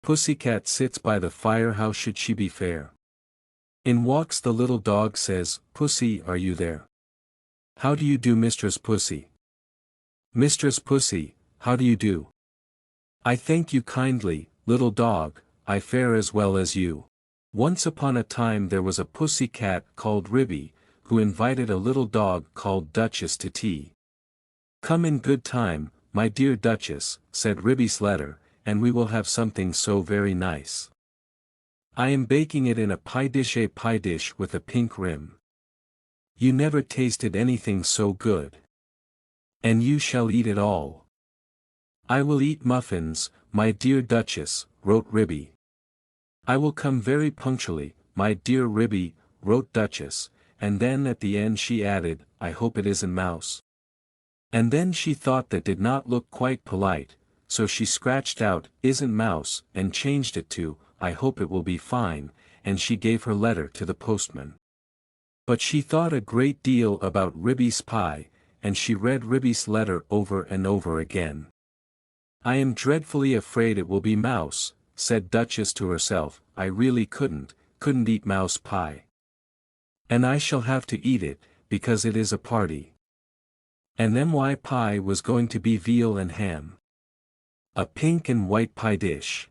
Pussycat sits by the fire, how should she be fair? In walks the little dog, says, Pussy, are you there? How do you do, Mistress Pussy? Mistress Pussy, how do you do? I thank you kindly, little dog, I fare as well as you. Once upon a time there was a pussy cat called Ribby, who invited a little dog called Duchess to tea. Come in good time, my dear Duchess, said Ribby's letter, and we will have something so very nice. I am baking it in a pie dish with a pink rim. You never tasted anything so good. And you shall eat it all. I will eat muffins, my dear Duchess, wrote Ribby. I will come very punctually, my dear Ribby, wrote Duchess, and then at the end she added, I hope it isn't mouse. And then she thought that did not look quite polite, so she scratched out, isn't mouse, and changed it to, I hope it will be fine, and she gave her letter to the postman. But she thought a great deal about Ribby's pie, and she read Ribby's letter over and over again. I am dreadfully afraid it will be mouse, said Duchess to herself, I really couldn't eat mouse pie. And I shall have to eat it, because it is a party. And then my pie was going to be veal and ham. A pink and white pie dish.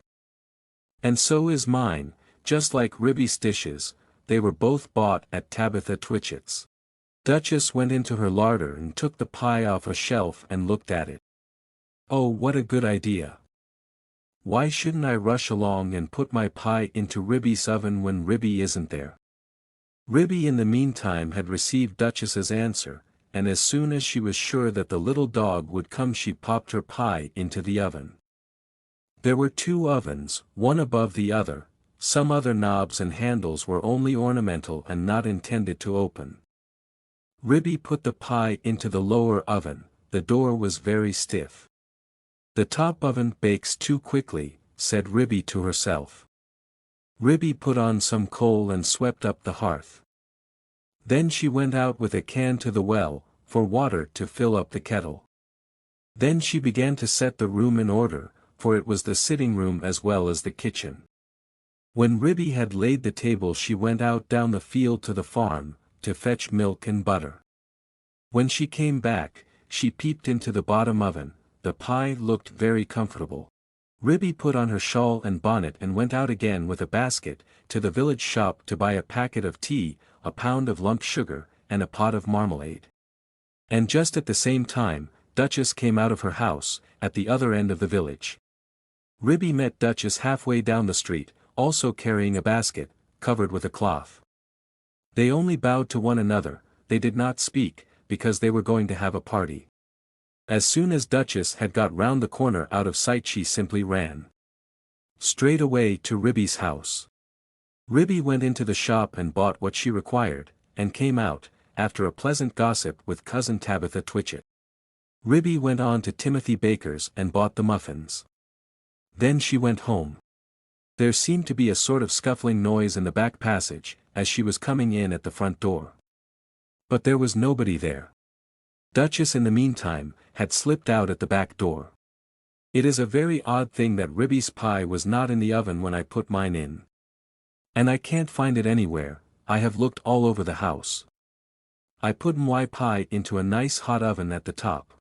And so is mine, just like Ribby's dishes, they were both bought at Tabitha Twitchit's. Duchess went into her larder and took the pie off a shelf and looked at it. Oh, what a good idea. Why shouldn't I rush along and put my pie into Ribby's oven when Ribby isn't there? Ribby in the meantime had received Duchess's answer, and as soon as she was sure that the little dog would come she popped her pie into the oven. There were 2 ovens, one above the other, some other knobs and handles were only ornamental and not intended to open. Ribby put the pie into the lower oven, the door was very stiff. The top oven bakes too quickly, said Ribby to herself. Ribby put on some coal and swept up the hearth. Then she went out with a can to the well, for water to fill up the kettle. Then she began to set the room in order, for it was the sitting room as well as the kitchen. When Ribby had laid the table she went out down the field to the farm, to fetch milk and butter. When she came back, she peeped into the bottom oven. The pie looked very comfortable. Ribby put on her shawl and bonnet and went out again with a basket, to the village shop to buy a packet of tea, a pound of lump sugar, and a pot of marmalade. And just at the same time, Duchess came out of her house, at the other end of the village. Ribby met Duchess halfway down the street, also carrying a basket, covered with a cloth. They only bowed to one another, they did not speak, because they were going to have a party. As soon as Duchess had got round the corner out of sight she simply ran straight away to Ribby's house. Ribby went into the shop and bought what she required, and came out, after a pleasant gossip with Cousin Tabitha Twitchit. Ribby went on to Timothy Baker's and bought the muffins. Then she went home. There seemed to be a sort of scuffling noise in the back passage, as she was coming in at the front door. But there was nobody there. Duchess in the meantime, had slipped out at the back door. It is a very odd thing that Ribby's pie was not in the oven when I put mine in. And I can't find it anywhere, I have looked all over the house. I put my pie into a nice hot oven at the top.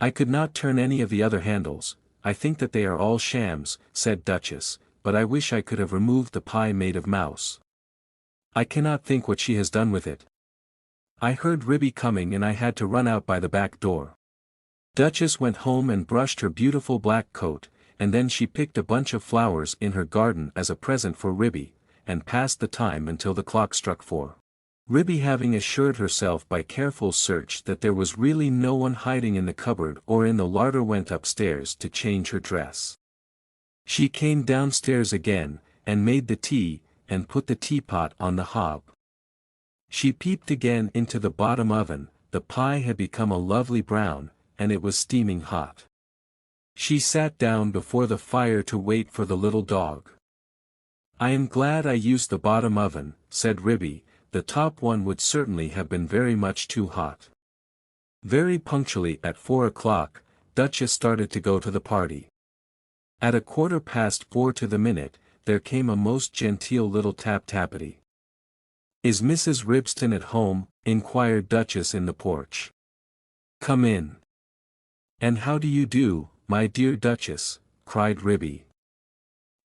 I could not turn any of the other handles, I think that they are all shams, said Duchess, but I wish I could have removed the pie made of mouse. I cannot think what she has done with it. I heard Ribby coming and I had to run out by the back door. Duchess went home and brushed her beautiful black coat, and then she picked a bunch of flowers in her garden as a present for Ribby, and passed the time until the clock struck 4. Ribby, having assured herself by careful search that there was really no one hiding in the cupboard or in the larder, went upstairs to change her dress. She came downstairs again, and made the tea, and put the teapot on the hob. She peeped again into the bottom oven, the pie had become a lovely brown, and it was steaming hot. She sat down before the fire to wait for the little dog. I am glad I used the bottom oven, said Ribby, the top one would certainly have been very much too hot. Very punctually at 4 o'clock, Duchess started to go to the party. At 4:15 to the minute, there came a most genteel little tap-tappity. "Is Mrs. Ribston at home?" inquired Duchess in the porch. "Come in." "And how do you do, my dear Duchess?" cried Ribby.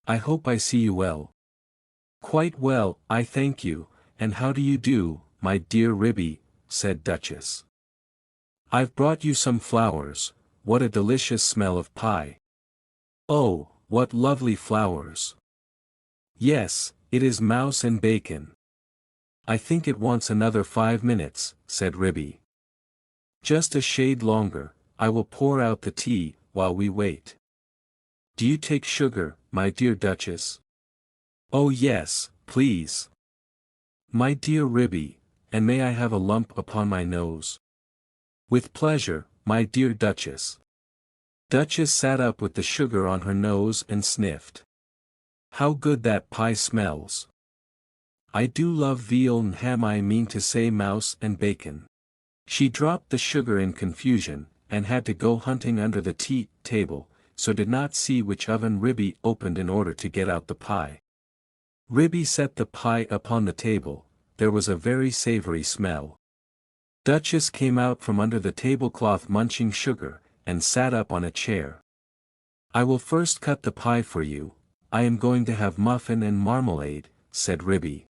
"I hope I see you well." "Quite well, I thank you, and how do you do, my dear Ribby?" said Duchess. "I've brought you some flowers. What a delicious smell of pie." "Oh, what lovely flowers!" "Yes, it is mouse and bacon." "I think it wants another 5 minutes," said Ribby. "Just a shade longer. I will pour out the tea, while we wait." "Do you take sugar, my dear Duchess?" "Oh yes, please." "My dear Ribby, and may I have a lump upon my nose?" "With pleasure, my dear Duchess." Duchess sat up with the sugar on her nose and sniffed. "How good that pie smells! I do love veal and ham, I mean to say mouse and bacon." She dropped the sugar in confusion, and had to go hunting under the tea table, so did not see which oven Ribby opened in order to get out the pie. Ribby set the pie upon the table. There was a very savory smell. Duchess came out from under the tablecloth munching sugar, and sat up on a chair. "I will first cut the pie for you. I am going to have muffin and marmalade," said Ribby.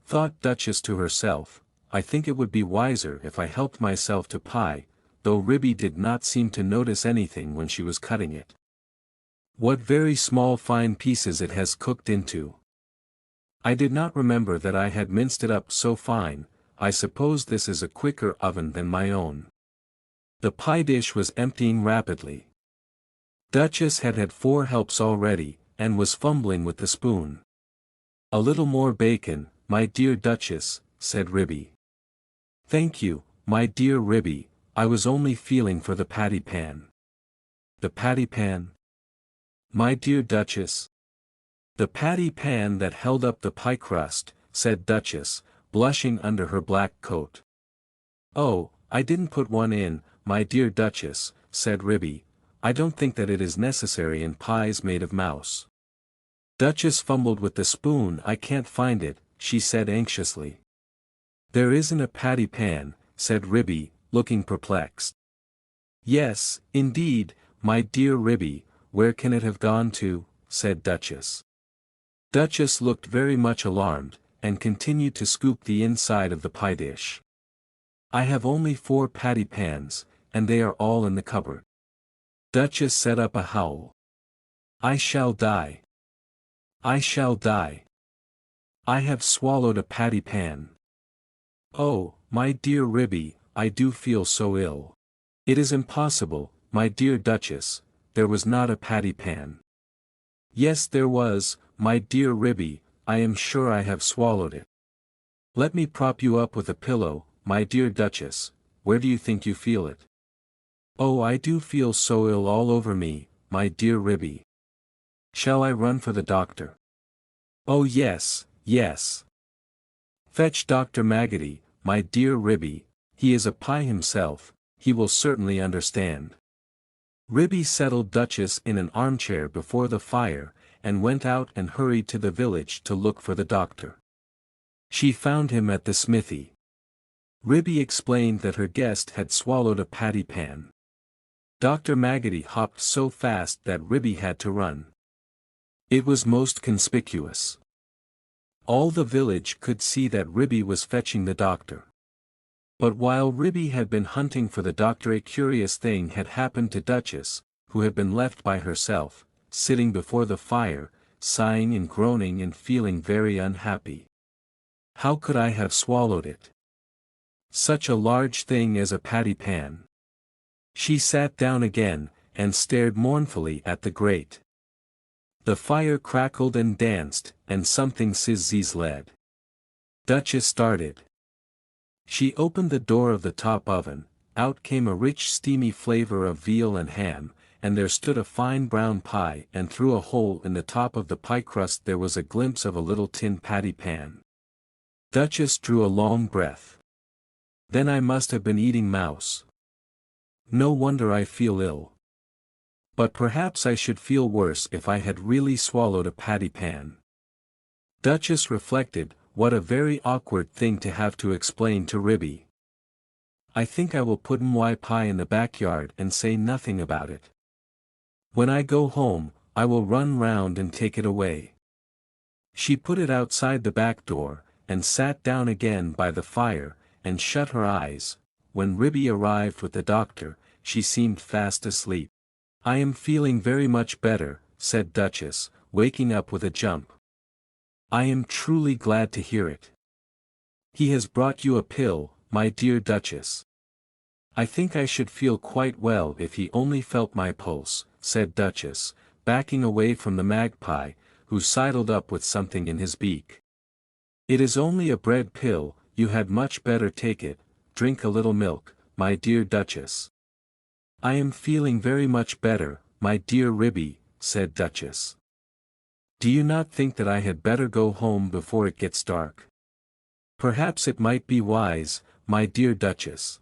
Thought Duchess to herself, "I think it would be wiser if I helped myself to pie," though Ribby did not seem to notice anything when she was cutting it. "What very small fine pieces it has cooked into. I did not remember that I had minced it up so fine. I suppose this is a quicker oven than my own." The pie dish was emptying rapidly. Duchess had had 4 helps already, and was fumbling with the spoon. "A little more bacon, my dear Duchess," said Ribby. "Thank you, my dear Ribby, I was only feeling for the patty pan." "The patty pan? My dear Duchess?" "The patty pan that held up the pie crust," said Duchess, blushing under her black coat. "Oh, I didn't put one in, my dear Duchess," said Ribby. "I don't think that it is necessary in pies made of mouse." Duchess fumbled with the spoon. "I can't find it," she said anxiously. "There isn't a patty pan," said Ribby, looking perplexed. "Yes, indeed, my dear Ribby, where can it have gone to?" said Duchess. Duchess looked very much alarmed, and continued to scoop the inside of the pie dish. "I have only 4 patty pans, and they are all in the cupboard." Duchess set up a howl. "I shall die! I shall die! I have swallowed a patty pan. Oh, my dear Ribby, I do feel so ill." "It is impossible, my dear Duchess, there was not a patty pan." "Yes there was, my dear Ribby, I am sure I have swallowed it." "Let me prop you up with a pillow, my dear Duchess, where do you think you feel it?" "Oh, I do feel so ill all over me, my dear Ribby." "Shall I run for the doctor?" "Oh yes, yes. Fetch Dr. Maggotty, my dear Ribby, he is a pie himself, he will certainly understand." Ribby settled Duchess in an armchair before the fire, and went out and hurried to the village to look for the doctor. She found him at the smithy. Ribby explained that her guest had swallowed a patty pan. Dr. Maggotty hopped so fast that Ribby had to run. It was most conspicuous. All the village could see that Ribby was fetching the doctor. But while Ribby had been hunting for the doctor, a curious thing had happened to Duchess, who had been left by herself, sitting before the fire, sighing and groaning and feeling very unhappy. "How could I have swallowed it? Such a large thing as a patty pan." She sat down again, and stared mournfully at the grate. The fire crackled and danced, and something sizzled. Duchess started. She opened the door of the top oven. Out came a rich steamy flavor of veal and ham, and there stood a fine brown pie, and through a hole in the top of the pie crust there was a glimpse of a little tin patty pan. Duchess drew a long breath. "Then I must have been eating mouse. No wonder I feel ill." But perhaps I should feel worse if I had really swallowed a patty pan. Duchess reflected, what a very awkward thing to have to explain to Ribby. I think I will put my pie in the backyard and say nothing about it. When I go home, I will run round and take it away. She put it outside the back door, and sat down again by the fire, and shut her eyes. When Ribby arrived with the doctor, she seemed fast asleep. I am feeling very much better, said Duchess, waking up with a jump. I am truly glad to hear it. He has brought you a pill, my dear Duchess. I think I should feel quite well if he only felt my pulse, said Duchess, backing away from the magpie, who sidled up with something in his beak. It is only a bread pill, you had much better take it, drink a little milk, my dear Duchess. I am feeling very much better, my dear Ribby, said Duchess. Do you not think that I had better go home before it gets dark? Perhaps it might be wise, my dear Duchess.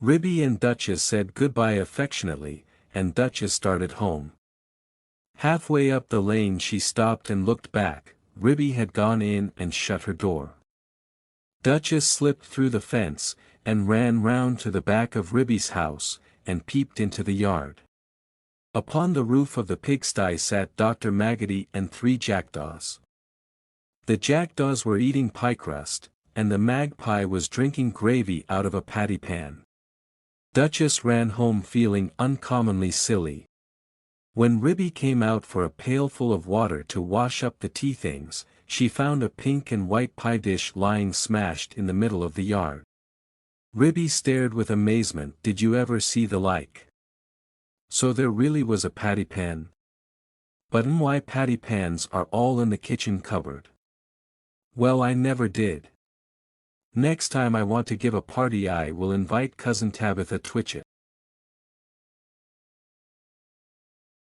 Ribby and Duchess said goodbye affectionately, and Duchess started home. Halfway up the lane she stopped and looked back. Ribby had gone in and shut her door. Duchess slipped through the fence, and ran round to the back of Ribby's house, and peeped into the yard. Upon the roof of the pigsty sat Dr. Maggotty and 3 jackdaws. The jackdaws were eating pie crust, and the magpie was drinking gravy out of a patty pan. Duchess ran home feeling uncommonly silly. When Ribby came out for a pailful of water to wash up the tea things, she found a pink and white pie dish lying smashed in the middle of the yard. Ribby stared with amazement. Did you ever see the like? So there really was a patty pan? But why patty pans are all in the kitchen cupboard? Well, I never did. Next time I want to give a party I will invite Cousin Tabitha Twitchit.